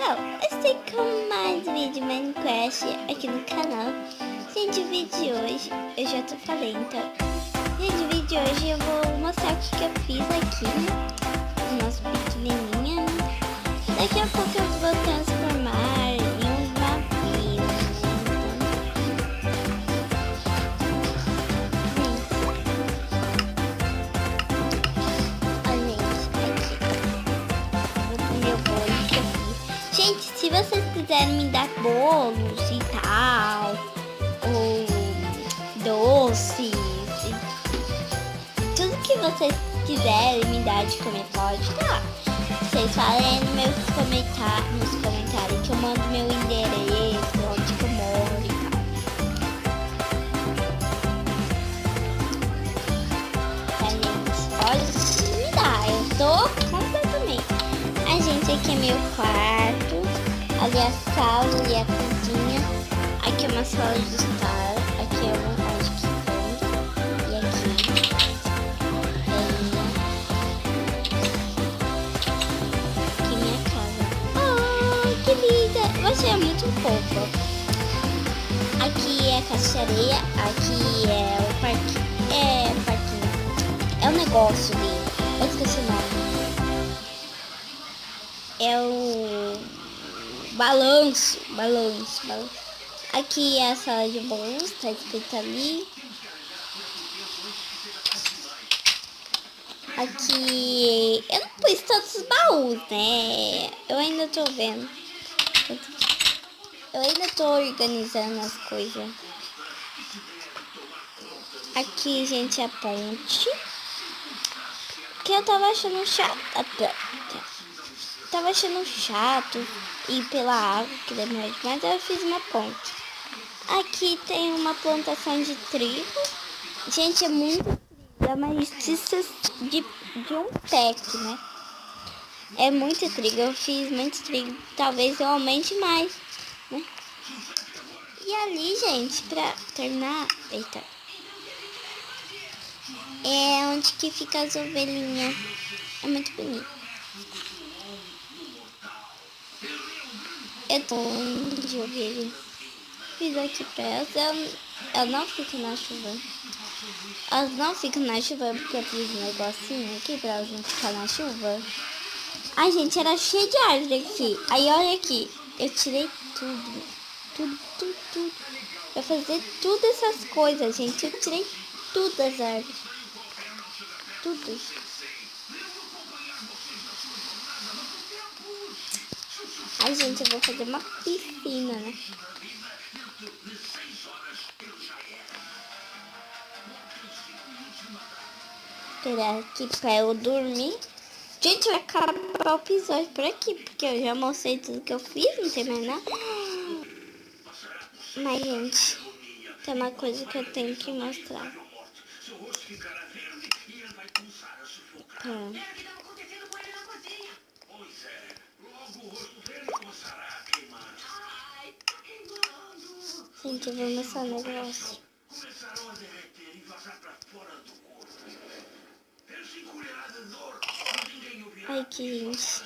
canal. Eu sei com mais vídeo de Minecraft aqui no canal. Gente, o vídeo de hoje, eu já tô falando, então. Gente, o vídeo de hoje eu vou mostrar o que eu fiz aqui no nosso pequenininha. Daqui a pouco eu vou transformar em um navio. Gente, se vocês quiserem me dar bolos e tal, ou doces, tudo que vocês quiserem me dar de comer, pode dar. Vocês falem aí nos comentários que eu mando meu endereço, onde que eu moro e tal. Tá, gente? Olha o que me dá, eu tô completamente. A gente, aqui é meu quarto. Ali é a sala, ali é a cozinha. Aqui é uma sala de estar. Aqui é uma parte que tem. E aqui aqui minha casa. Oh, que linda! Você é muito fofa. Aqui é a caixa de areia. Aqui é o parquinho. Parquinho. É o negócio dele. Eu esqueci o nome. É o balanço. Aqui é a sala de bolos, tá escrito ali. Aqui eu não pus todos os baús, né? Eu ainda tô vendo. Eu ainda tô organizando as coisas. Aqui, gente, é a ponte. Que eu tava achando chato. Tava achando chato ir pela água, que demora demais, eu fiz uma ponte. Aqui tem uma plantação de trigo. Gente, é muito trigo, é uma justiça de um pack, né? É muito trigo, eu fiz muito trigo, talvez eu aumente mais, né? E ali, gente, pra terminar, eita, é onde que fica as ovelhinhas. É muito bonito. Eu tô de ovelha. Fiz aqui pra elas. Elas não ficam na chuva. Elas não ficam na chuva porque eu fiz um negocinho aqui pra elas não ficarem na chuva. Ai, gente, era cheio de árvore aqui. Aí, olha aqui. Eu tirei tudo. Tudo. Pra fazer tudo essas coisas, gente. Eu tirei tudo das árvores. Tudo. Ai, gente, eu vou fazer uma piscina, né? Esperar aqui pra eu dormir. Gente, vai acabar o episódio por aqui, porque eu já mostrei tudo que eu fiz, não tem mais nada. Mas, gente, tem uma coisa que eu tenho que mostrar. Gente, eu vou mostrar um negócio. Ai, que gente.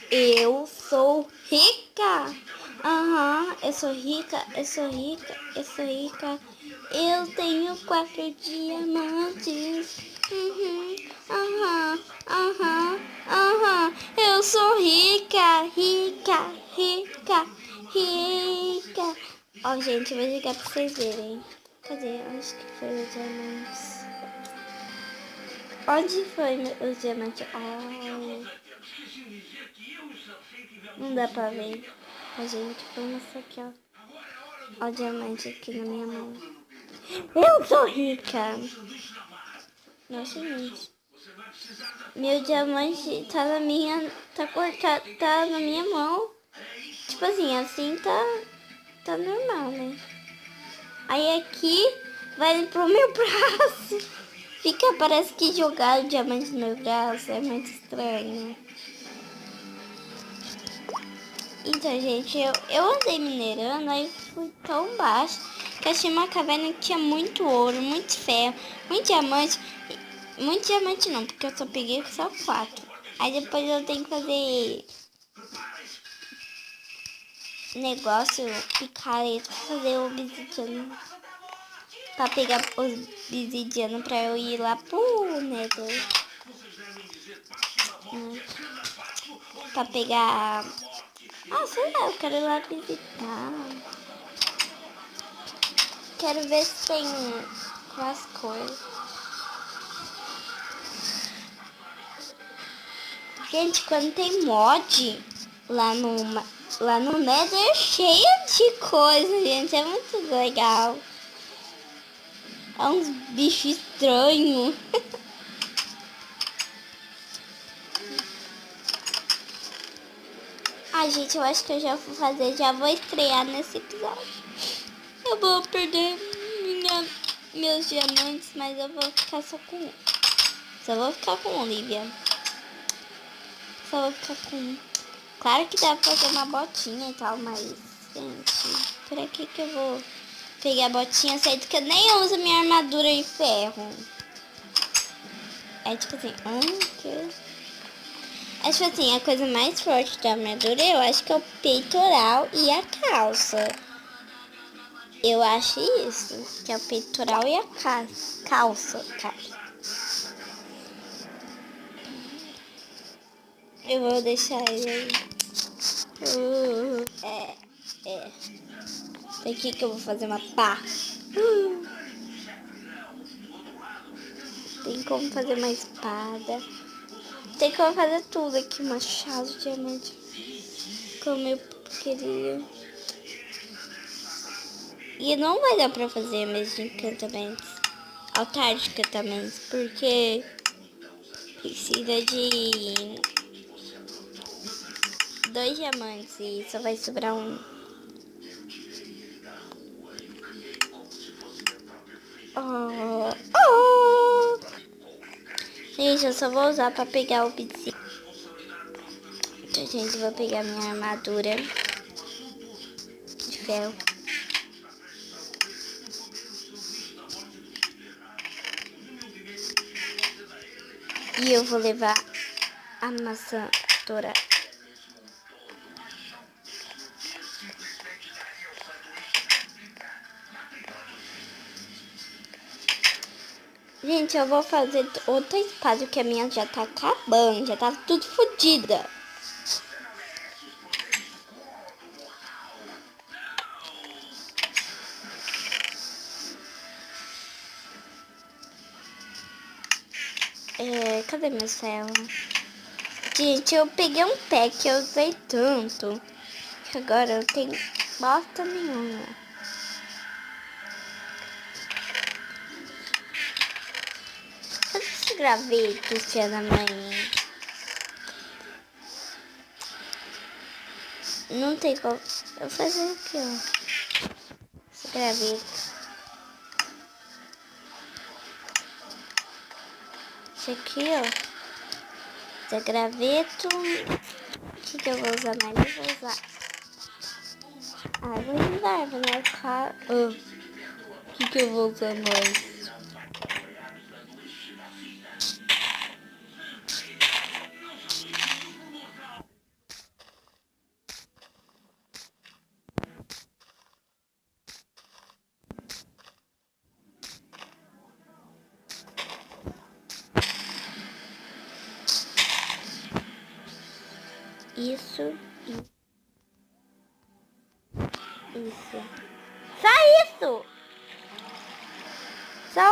Eu sou rica. Eu sou rica. Eu tenho 4 diamantes. Eu sou rica. Ó, gente, eu vou ligar pra vocês verem. Cadê? Onde que foi os diamantes? Onde foi os diamantes? Oh. Não dá pra ver. A gente, vou mostrar aqui, ó. Ó o diamante aqui na minha mão. Eu sou rica. Nossa, gente. Meu diamante tá na minha... Tá cortado, tá na minha mão. Tipo assim tá normal, né? Aí aqui vai pro meu braço. Parece que jogaram o diamante no meu braço. É muito estranho. Então, gente, eu andei minerando, aí fui tão baixo que achei uma caverna que tinha muito ouro, muito ferro, muito diamante. Muito diamante não, porque eu só peguei só 4. Aí depois eu tenho que fazer negócio, picareta, fazer o obsidiano. Pra pegar os obsidianos pra eu ir lá pro Nether. Pra pegar... Ah, sei lá, eu quero ir lá visitar. Quero ver se tem as cores. Gente, quando tem mod lá no Nether é cheio de coisa, gente. É muito legal. É uns bichos estranhos. Ai, gente, eu acho que eu já vou fazer, já vou estrear nesse episódio. Eu vou perder meus diamantes, mas eu vou ficar só com um. Só vou ficar com Olivia. Só vou ficar com um. Claro que dá pra fazer uma botinha e tal, mas, gente, por aqui que eu vou pegar a botinha, sendo que eu nem uso minha armadura de ferro. É tipo assim, que... É tipo assim, a coisa mais forte da armadura eu acho que é o peitoral e a calça. Eu acho isso, que é o peitoral e a calça. Eu vou deixar ele aí. É. Aqui que eu vou fazer uma pá. Tem como fazer uma espada. Tem como fazer tudo aqui, machado, diamante. Como eu queria. E não vai dar pra fazer mesmo encantamentos. Altar de encantamentos. Porque precisa de 2 diamantes e só vai sobrar um. Oh. Gente, eu só vou usar pra pegar o pizza. Então, gente, vou pegar minha armadura de ferro. E eu vou levar a maçã dourada. Gente, eu vou fazer outra espada, porque a minha já tá acabando, já tá tudo fodida. Cadê meus ferros? Gente, eu peguei um pé que eu usei tanto, que agora eu tenho bosta nenhuma. Cadê esse graveto, filha da mãe? Não tem como. Eu vou fazer aqui, ó. Esse graveto. Esse aqui, ó. Esse graveto. O que eu vou usar mais? Eu vou usar. Eu vou usar, né? Claro. O que eu vou usar mais? Isso. Só isso! Só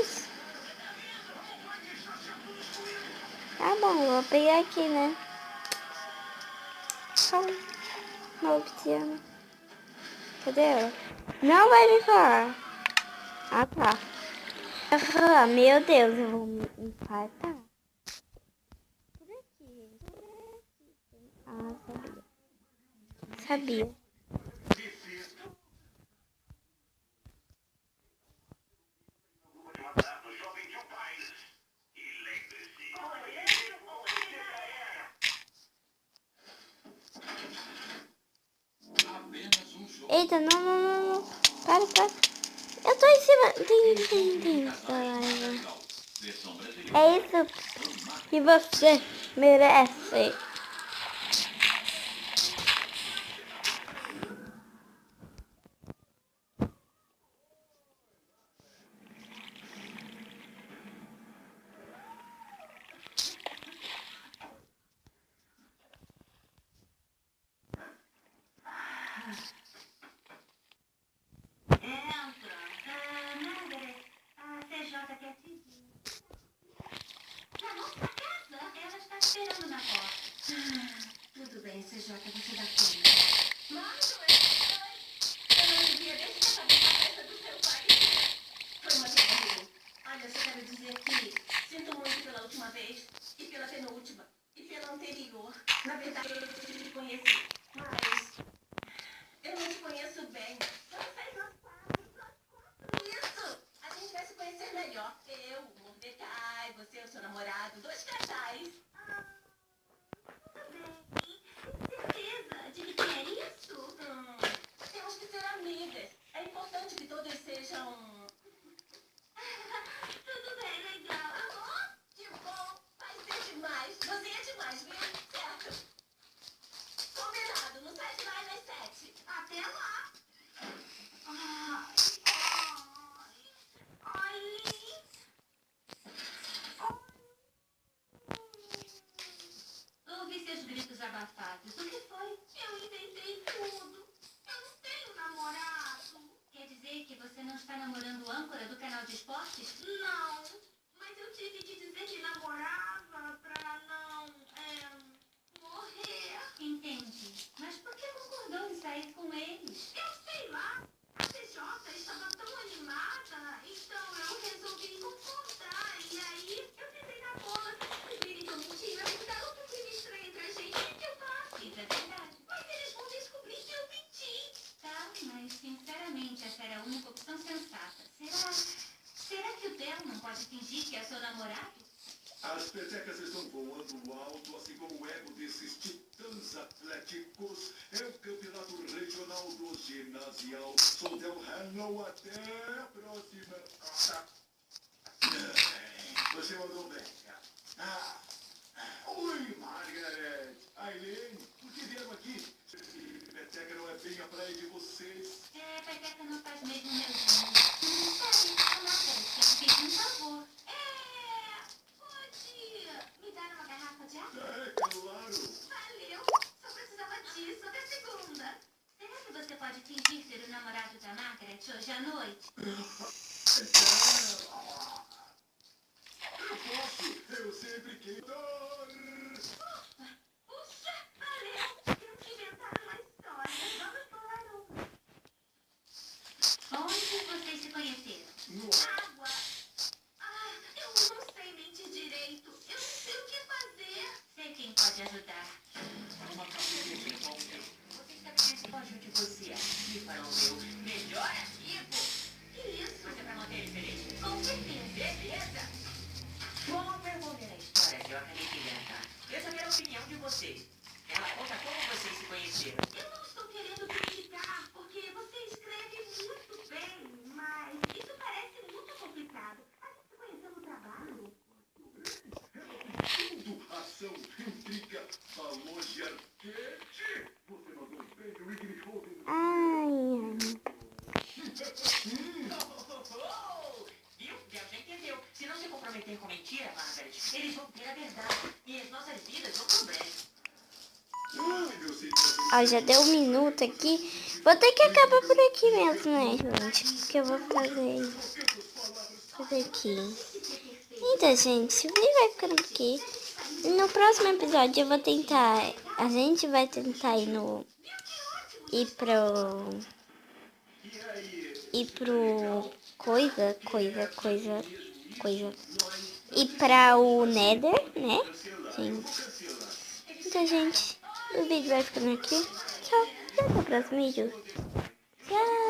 isso. Tá bom, vou pegar aqui, né? Só uma obsidiana. Cadê ela? Não vai me falar. Ah, tá. Meu Deus, eu vou me infartar. Por aqui, gente. Sabia. Eita, não. Para. Eu tô em cima. Tem. É isso que você merece. Entra. Margaret, a CJ quer te ver. Na nossa casa? Ela está esperando na porta. Tudo bem, CJ, você dá conta. Margaret, eu não devia deixar saber a festa do seu pai. Foi uma terrível. Olha, só quero dizer que sinto muito pela última vez, e pela penúltima, e pela anterior. Na verdade, eu te conheci, mas eu não te conheço bem. Nós quatro. Isso! A gente vai se conhecer melhor. Eu, o Mordecai, você, o seu namorado, 2 casais. Tudo bem. Certeza de que é isso? Temos que ser amigas. É importante que todos sejam... Tudo bem, legal. Que bom. Vai ser demais. Você é demais, viu? Certo. Combinado. Não sai de lá às 7. Até lá. Ai, ouvi seus gritos abafados. O que foi? Eu inventei tudo. Eu não tenho namorado. Quer dizer que você não está namorando o âncora do canal de esportes? Não. Mas eu tive que dizer que namorava pra não, morrer. Entendi. Mas por que concordou em sair com eles? Eu sei lá. A CJ estava tão animada, então eu resolvi concordar. E aí eu tentei dar bola. Se virem que eu menti, vai mudar outro clima estranho entre a gente. O que eu faço? Isso é verdade. Mas eles vão descobrir que eu menti. Tá, mas sinceramente essa era a única opção sensata. Será que o Theo não pode fingir que é seu namorado? As petecas estão voando alto, assim como o ego desses titãs atléticos. É o campeonato regional do ginasial. Sou Del Hanno, até a próxima. Você mandou bem. Oi, Margaret. Aileen, por que vieram aqui? Peteca não é bem a praia de vocês. Peteca não faz mesmo meu gênero. Sabe, a Margaret quer te pedir um favor. Pode me dar uma garrafa de água? Claro. Valeu. Só precisava disso até segunda. Será que você pode fingir ser o namorado da Margaret hoje à noite? Eu posso. Eu sempre quis. Puxa, valeu. Temos que inventar uma história. Vamos falar uma. Onde vocês se conheceram? No Água. Eu não sei mentir direito. Eu não sei o que fazer. Sei quem pode ajudar. Você está me responde de você aqui para o meu melhor amigo. Que isso? Você vai manter ele feliz? Com certeza. Beleza. Bom, eu vou ver a história que eu acabei de inventar. Eu só quero a opinião de vocês. Ela conta como vocês se conheceram. Eu não estou querendo criticar, porque você escreve muito bem, mas isso parece muito complicado. A gente se conheceu no trabalho. tudo. Ação, intriga, balões de arquete. Você mandou bem, o Iggy Holding. Viu? Já entendeu. Se não se comprometer com mentira, Margaret, eles vão ter a verdade. E as nossas vidas vão pro brejo. Ó, já deu 1 minuto aqui. Vou ter que acabar por aqui mesmo, né, gente? Porque eu vou fazer aqui. Então, gente, esse vídeo vai ficando aqui. E no próximo episódio eu vou tentar... A gente vai tentar ir pro... Coisa. Ir pra o Nether, né? Gente. Então, gente, o vídeo vai ficando aqui. Tchau. Até o próximo vídeo. Tchau.